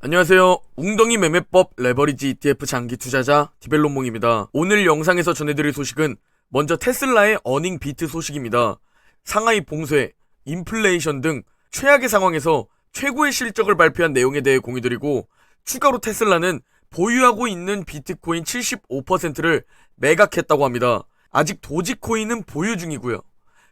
안녕하세요. 웅덩이 매매법 레버리지 ETF 장기 투자자 디벨론몽입니다. 오늘 영상에서 전해드릴 소식은 먼저 테슬라의 어닝 비트 소식입니다. 상하이 봉쇄, 인플레이션 등 최악의 상황에서 최고의 실적을 발표한 내용에 대해 공유드리고, 추가로 테슬라는 보유하고 있는 비트코인 75%를 매각했다고 합니다. 아직 도지코인은 보유 중이고요.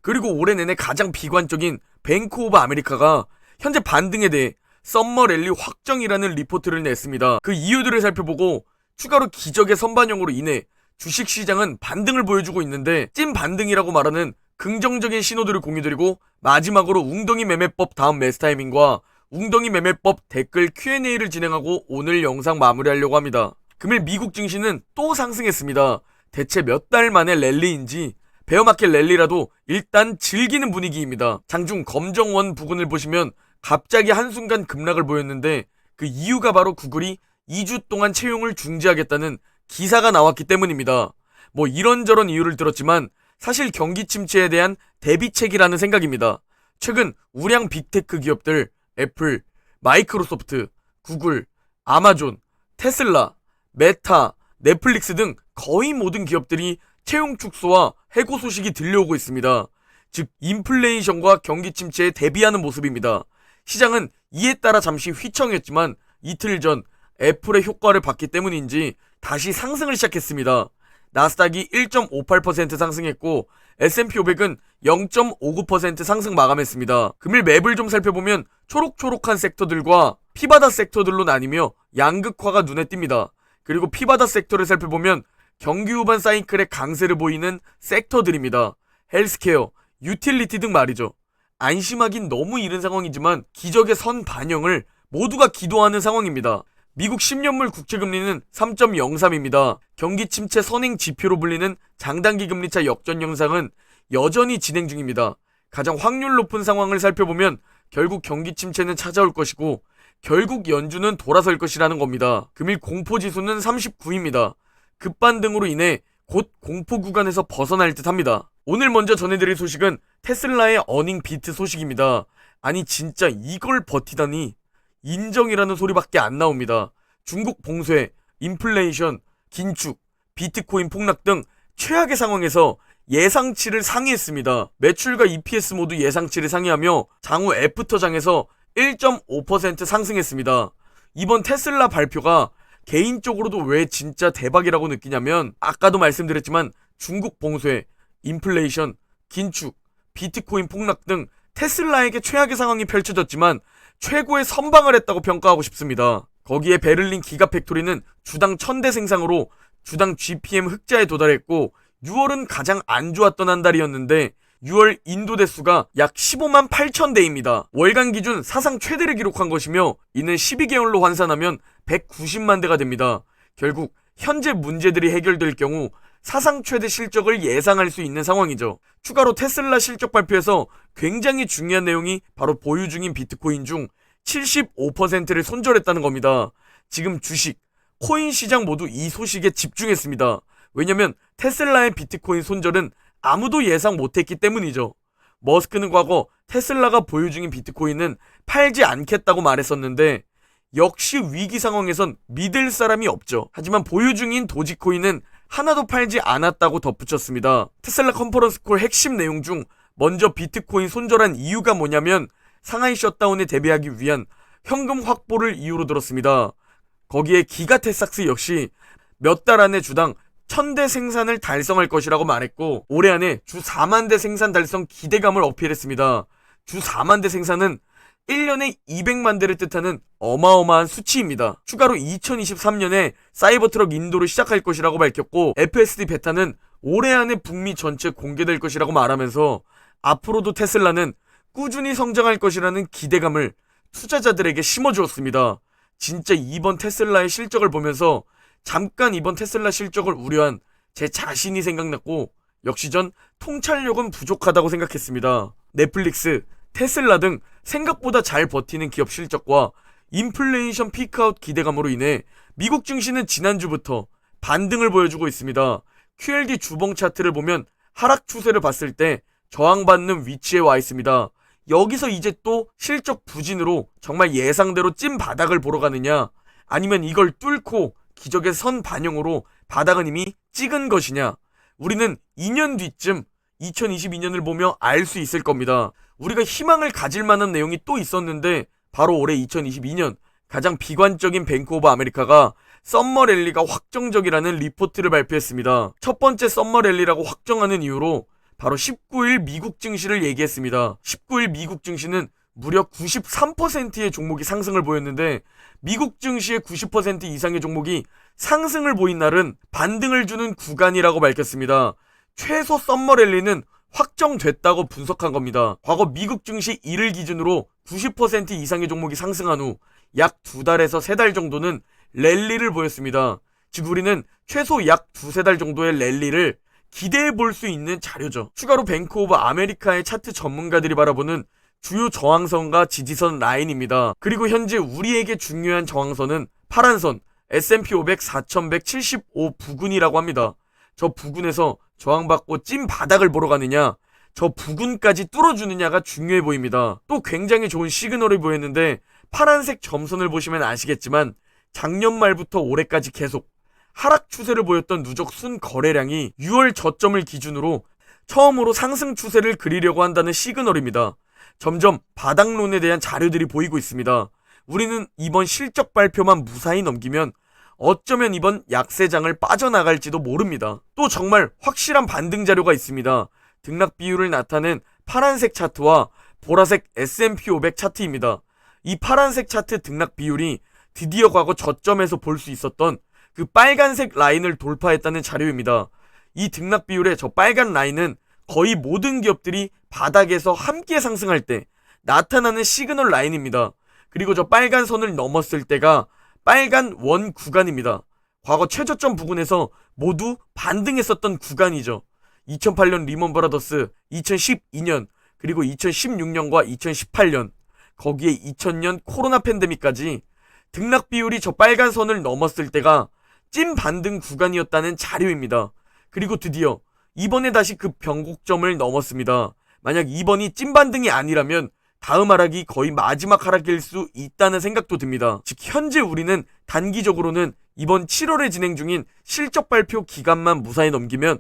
그리고 올해 내내 가장 비관적인 뱅크 오브 아메리카가 현재 반등에 대해 썸머 랠리 확정이라는 리포트를 냈습니다. 그 이유들을 살펴보고 추가로 기적의 선반영으로 인해 주식시장은 반등을 보여주고 있는데, 찐 반등이라고 말하는 긍정적인 신호들을 공유드리고, 마지막으로 웅덩이 매매법 다음 매수타이밍과 웅덩이 매매법 댓글 Q&A를 진행하고 오늘 영상 마무리하려고 합니다. 금일 미국 증시는 또 상승했습니다. 대체 몇 달 만에 랠리인지 베어마켓 랠리라도 일단 즐기는 분위기입니다. 장중 검정원 부근을 보시면 갑자기 한순간 급락을 보였는데, 그 이유가 바로 구글이 2주 동안 채용을 중지하겠다는 기사가 나왔기 때문입니다. 뭐 이런저런 이유를 들었지만 사실 경기 침체에 대한 대비책이라는 생각입니다. 최근 우량 빅테크 기업들 애플, 마이크로소프트, 구글, 아마존, 테슬라, 메타, 넷플릭스 등 거의 모든 기업들이 채용 축소와 해고 소식이 들려오고 있습니다. 즉 인플레이션과 경기 침체에 대비하는 모습입니다. 시장은 이에 따라 잠시 휘청했지만 이틀 전 애플의 효과를 봤기 때문인지 다시 상승을 시작했습니다. 나스닥이 1.58% 상승했고 S&P 500은 0.59% 상승 마감했습니다. 금일 맵을 좀 살펴보면 초록초록한 섹터들과 피바다 섹터들로 나뉘며 양극화가 눈에 띕니다. 그리고 피바다 섹터를 살펴보면 경기 후반 사이클의 강세를 보이는 섹터들입니다. 헬스케어, 유틸리티 등 말이죠. 안심하긴 너무 이른 상황이지만 기적의 선 반영을 모두가 기도하는 상황입니다. 미국 10년물 국채금리는 3.03입니다. 경기 침체 선행 지표로 불리는 장단기 금리차 역전 현상은 여전히 진행 중입니다. 가장 확률 높은 상황을 살펴보면 결국 경기 침체는 찾아올 것이고 결국 연준은 돌아설 것이라는 겁니다. 금일 공포지수는 39입니다. 급반등으로 인해 곧 공포 구간에서 벗어날 듯 합니다. 오늘 먼저 전해드릴 소식은 테슬라의 어닝 비트 소식입니다. 아니 진짜 이걸 버티다니, 인정이라는 소리밖에 안 나옵니다. 중국 봉쇄, 인플레이션, 긴축, 비트코인 폭락 등 최악의 상황에서 예상치를 상회했습니다. 매출과 EPS 모두 예상치를 상회하며 장후 애프터장에서 1.5% 상승했습니다. 이번 테슬라 발표가 개인적으로도 왜 진짜 대박이라고 느끼냐면, 아까도 말씀드렸지만 중국 봉쇄, 인플레이션, 긴축, 비트코인 폭락 등 테슬라에게 최악의 상황이 펼쳐졌지만 최고의 선방을 했다고 평가하고 싶습니다. 거기에 베를린 기가팩토리는 주당 1000대 생산으로 주당 GPM 흑자에 도달했고, 6월은 가장 안 좋았던 한 달이었는데 6월 인도 대수가 약 15만 8천 대입니다. 월간 기준 사상 최대를 기록한 것이며 이는 12개월로 환산하면 190만 대가 됩니다. 결국 현재 문제들이 해결될 경우 사상 최대 실적을 예상할 수 있는 상황이죠. 추가로 테슬라 실적 발표에서 굉장히 중요한 내용이 바로 보유 중인 비트코인 중 75%를 손절했다는 겁니다. 지금 주식, 코인 시장 모두 이 소식에 집중했습니다. 왜냐면 테슬라의 비트코인 손절은 아무도 예상 못했기 때문이죠. 머스크는 과거 테슬라가 보유 중인 비트코인은 팔지 않겠다고 말했었는데 역시 위기 상황에선 믿을 사람이 없죠. 하지만 보유 중인 도지코인은 하나도 팔지 않았다고 덧붙였습니다. 테슬라 컨퍼런스 콜 핵심 내용 중 먼저 비트코인 손절한 이유가 뭐냐면 상하이 셧다운에 대비하기 위한 현금 확보를 이유로 들었습니다. 거기에 기가테삭스 역시 몇 달 안에 주당 1000대 생산을 달성할 것이라고 말했고, 올해 안에 주 4만 대 생산 달성 기대감을 어필했습니다. 주 4만 대 생산은 1년에 200만 대를 뜻하는 어마어마한 수치입니다. 추가로 2023년에 사이버트럭 인도를 시작할 것이라고 밝혔고, FSD 베타는 올해 안에 북미 전체 공개될 것이라고 말하면서 앞으로도 테슬라는 꾸준히 성장할 것이라는 기대감을 투자자들에게 심어주었습니다. 진짜 이번 테슬라의 실적을 보면서 잠깐 이번 테슬라 실적을 우려한 제 자신이 생각났고, 역시 전 통찰력은 부족하다고 생각했습니다. 넷플릭스, 테슬라 등 생각보다 잘 버티는 기업 실적과 인플레이션 피크아웃 기대감으로 인해 미국 증시는 지난주부터 반등을 보여주고 있습니다. QLD 주봉 차트를 보면 하락 추세를 봤을 때 저항받는 위치에 와 있습니다. 여기서 이제 또 실적 부진으로 정말 예상대로 찐 바닥을 보러 가느냐, 아니면 이걸 뚫고 기적의 선 반영으로 바닥은 이미 찍은 것이냐, 우리는 2년 뒤쯤 2022년을 보며 알 수 있을 겁니다. 우리가 희망을 가질 만한 내용이 또 있었는데 바로 올해 2022년 가장 비관적인 뱅크 오브 아메리카가 썸머 랠리가 확정적이라는 리포트를 발표했습니다. 첫 번째 썸머 랠리라고 확정하는 이유로 바로 19일 미국 증시를 얘기했습니다. 19일 미국 증시는 무려 93%의 종목이 상승을 보였는데, 미국 증시의 90% 이상의 종목이 상승을 보인 날은 반등을 주는 구간이라고 밝혔습니다. 최소 썸머 랠리는 확정됐다고 분석한 겁니다. 과거 미국 증시 1일 기준으로 90% 이상의 종목이 상승한 후 약 2달에서 3달 정도는 랠리를 보였습니다. 즉 우리는 최소 약 2~3달 정도의 랠리를 기대해 볼 수 있는 자료죠. 추가로 뱅크 오브 아메리카의 차트 전문가들이 바라보는 주요 저항선과 지지선 라인입니다. 그리고 현재 우리에게 중요한 저항선은 파란선 S&P 500 4175 부근이라고 합니다. 저 부근에서 저항받고 찐 바닥을 보러 가느냐, 저 부근까지 뚫어주느냐가 중요해 보입니다. 또 굉장히 좋은 시그널을 보였는데, 파란색 점선을 보시면 아시겠지만 작년 말부터 올해까지 계속 하락 추세를 보였던 누적 순거래량이 6월 저점을 기준으로 처음으로 상승 추세를 그리려고 한다는 시그널입니다. 점점 바닥론에 대한 자료들이 보이고 있습니다. 우리는 이번 실적 발표만 무사히 넘기면 어쩌면 이번 약세장을 빠져나갈지도 모릅니다. 또 정말 확실한 반등 자료가 있습니다. 등락 비율을 나타낸 파란색 차트와 보라색 S&P 500 차트입니다. 이 파란색 차트 등락 비율이 드디어 과거 저점에서 볼 수 있었던 그 빨간색 라인을 돌파했다는 자료입니다. 이 등락 비율의 저 빨간 라인은 거의 모든 기업들이 바닥에서 함께 상승할 때 나타나는 시그널 라인입니다. 그리고 저 빨간 선을 넘었을 때가 빨간 원 구간입니다. 과거 최저점 부근에서 모두 반등했었던 구간이죠. 2008년 리먼 브라더스, 2012년, 그리고 2016년과 2018년, 거기에 2000년 코로나 팬데믹까지 등락 비율이 저 빨간 선을 넘었을 때가 찐 반등 구간이었다는 자료입니다. 그리고 드디어 이번에 다시 그 변곡점을 넘었습니다. 만약 이번이 찐 반등이 아니라면 다음 하락이 거의 마지막 하락일 수 있다는 생각도 듭니다. 즉 현재 우리는 단기적으로는 이번 7월에 진행 중인 실적 발표 기간만 무사히 넘기면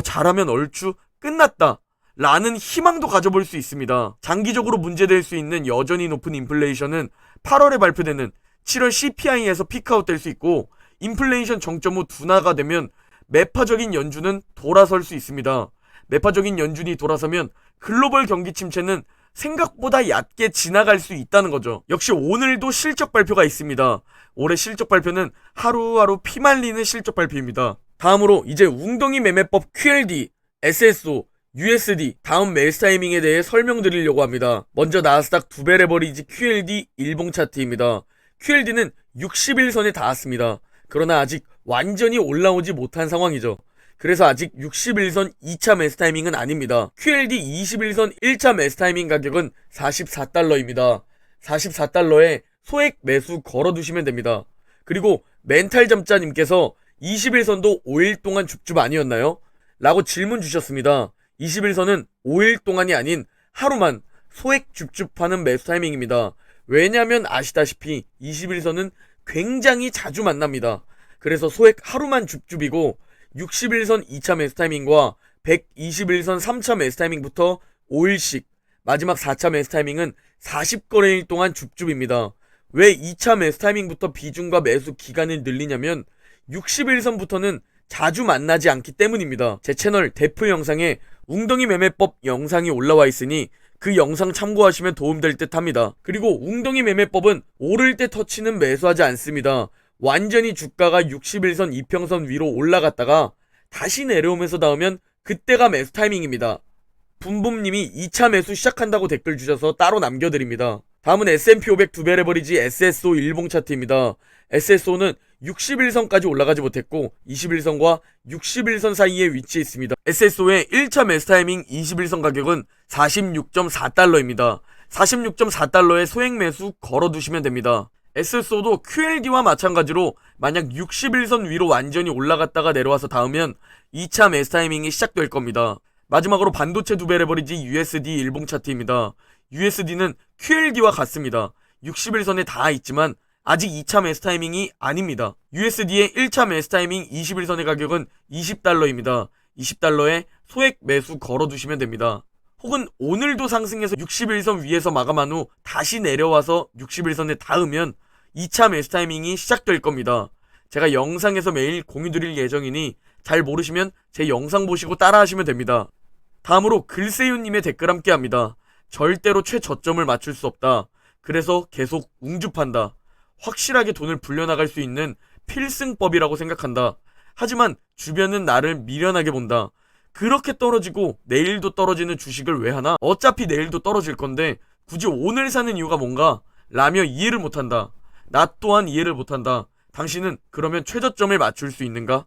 잘하면 얼추 끝났다 라는 희망도 가져볼 수 있습니다. 장기적으로 문제될 수 있는 여전히 높은 인플레이션은 8월에 발표되는 7월 CPI에서 피크아웃 될 수 있고, 인플레이션 정점 후 둔화가 되면 매파적인 연준은 돌아설 수 있습니다. 매파적인 연준이 돌아서면 글로벌 경기 침체는 생각보다 얕게 지나갈 수 있다는 거죠. 역시 오늘도 실적 발표가 있습니다. 올해 실적 발표는 하루하루 피말리는 실적 발표입니다. 다음으로 이제 웅덩이 매매법 QLD, SSO, USD 다음 매수 타이밍에 대해 설명드리려고 합니다. 먼저 나스닥 두배 레버리지 QLD 일봉 차트입니다. QLD는 60일선에 닿았습니다. 그러나 아직 완전히 올라오지 못한 상황이죠. 그래서 아직 61선 2차 매수 타이밍은 아닙니다. QLD 21선 1차 매수 타이밍 가격은 44달러입니다. 44달러에 소액 매수 걸어두시면 됩니다. 그리고 멘탈 잠자님께서 21선도 5일 동안 줍줍 아니었나요? 라고 질문 주셨습니다. 21선은 5일 동안이 아닌 하루만 소액 줍줍하는 매수 타이밍입니다. 왜냐면 아시다시피 21선은 굉장히 자주 만납니다. 그래서 소액 하루만 줍줍이고 60일선 2차 매수 타이밍과 121선 3차 매수 타이밍부터 5일씩, 마지막 4차 매수 타이밍은 40거래일 동안 줍줍입니다. 왜 2차 매수 타이밍부터 비중과 매수 기간을 늘리냐면 60일선부터는 자주 만나지 않기 때문입니다. 제 채널 대표 영상에 웅덩이 매매법 영상이 올라와 있으니 그 영상 참고하시면 도움될 듯 합니다. 그리고 웅덩이 매매법은 오를 때 터치는 매수하지 않습니다. 완전히 주가가 60일선 이평선 위로 올라갔다가 다시 내려오면서 닿으면 그때가 매수 타이밍입니다. 붐붐님이 2차 매수 시작한다고 댓글 주셔서 따로 남겨드립니다. 다음은 S&P 500 두배 레버리지 SSO 일봉 차트입니다. SSO는 60일선까지 올라가지 못했고 21선과 60일선 사이에 위치해 있습니다. SSO의 1차 매수 타이밍 21선 가격은 46.4달러입니다. 46.4달러에 소액 매수 걸어두시면 됩니다. SSO도 QLD와 마찬가지로 만약 60일선 위로 완전히 올라갔다가 내려와서 닿으면 2차 매수 타이밍이 시작될 겁니다. 마지막으로 반도체 두배 레버리지 USD 일봉 차트입니다. USD는 QLD와 같습니다. 60일선에 다 있지만 아직 2차 매수 타이밍이 아닙니다. USD의 1차 매수 타이밍 20일선의 가격은 $20입니다. $20에 소액 매수 걸어두시면 됩니다. 혹은 오늘도 상승해서 60일선 위에서 마감한 후 다시 내려와서 60일선에 닿으면 2차 매수 타이밍이 시작될 겁니다. 제가 영상에서 매일 공유드릴 예정이니 잘 모르시면 제 영상 보시고 따라하시면 됩니다. 다음으로 글세윤님의 댓글 함께합니다. 절대로 최저점을 맞출 수 없다. 그래서 계속 웅주판다. 확실하게 돈을 불려나갈 수 있는 필승법이라고 생각한다. 하지만 주변은 나를 미련하게 본다. 그렇게 떨어지고 내일도 떨어지는 주식을 왜 하나? 어차피 내일도 떨어질 건데 굳이 오늘 사는 이유가 뭔가? 라며 이해를 못한다. 나 또한 이해를 못한다. 당신은 그러면 최저점을 맞출 수 있는가?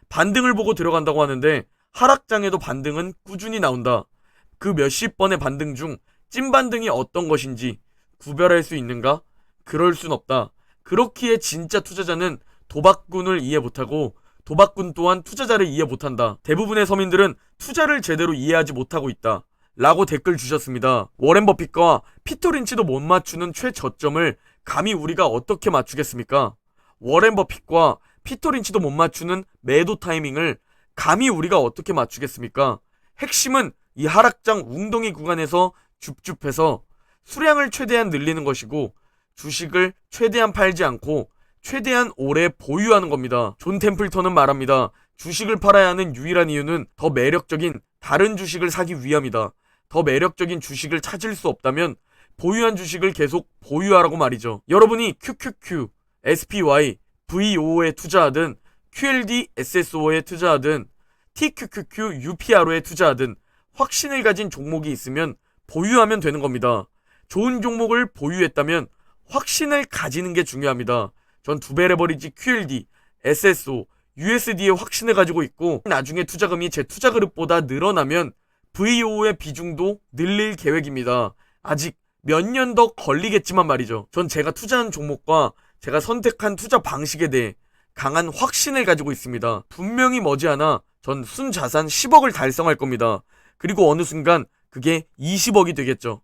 반등을 보고 들어간다고 하는데 하락장에도 반등은 꾸준히 나온다. 그 몇십 번의 반등 중 찐반등이 어떤 것인지 구별할 수 있는가? 그럴 순 없다. 그렇기에 진짜 투자자는 도박꾼을 이해 못하고 도박꾼 또한 투자자를 이해 못한다. 대부분의 서민들은 투자를 제대로 이해하지 못하고 있다. 라고 댓글 주셨습니다. 워렌 버핏과 피터 린치도 못 맞추는 최저점을 감히 우리가 어떻게 맞추겠습니까? 워렌 버핏과 피터 린치도 못 맞추는 매도 타이밍을 감히 우리가 어떻게 맞추겠습니까? 핵심은 이 하락장 웅덩이 구간에서 줍줍해서 수량을 최대한 늘리는 것이고 주식을 최대한 팔지 않고 최대한 오래 보유하는 겁니다. 존 템플턴은 말합니다. 주식을 팔아야 하는 유일한 이유는 더 매력적인 다른 주식을 사기 위함이다. 더 매력적인 주식을 찾을 수 없다면 보유한 주식을 계속 보유하라고 말이죠. 여러분이 QQQ, SPY, VO에 투자하든 QLD, SSO에 투자하든 TQQQ, UPRO에 투자하든 확신을 가진 종목이 있으면 보유하면 되는 겁니다. 좋은 종목을 보유했다면 확신을 가지는 게 중요합니다. 전 두배 레버리지 QLD, SSO, USD에 확신을 가지고 있고 나중에 투자금이 제 투자 그룹보다 늘어나면 VO의 비중도 늘릴 계획입니다. 아직 몇 년 더 걸리겠지만 말이죠. 전 제가 투자한 종목과 제가 선택한 투자 방식에 대해 강한 확신을 가지고 있습니다. 분명히 머지않아 전 순자산 10억을 달성할 겁니다. 그리고 어느 순간 그게 20억이 되겠죠.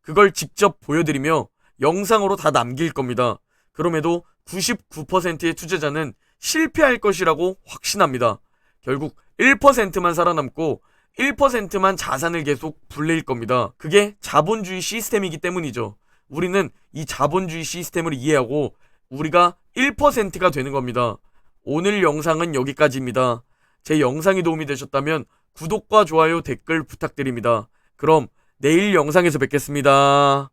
그걸 직접 보여드리며 영상으로 다 남길 겁니다. 그럼에도 99%의 투자자는 실패할 것이라고 확신합니다. 결국 1%만 살아남고 1%만 자산을 계속 불릴 겁니다. 그게 자본주의 시스템이기 때문이죠. 우리는 이 자본주의 시스템을 이해하고 우리가 1%가 되는 겁니다. 오늘 영상은 여기까지입니다. 제 영상이 도움이 되셨다면 구독과 좋아요, 댓글 부탁드립니다. 그럼 내일 영상에서 뵙겠습니다.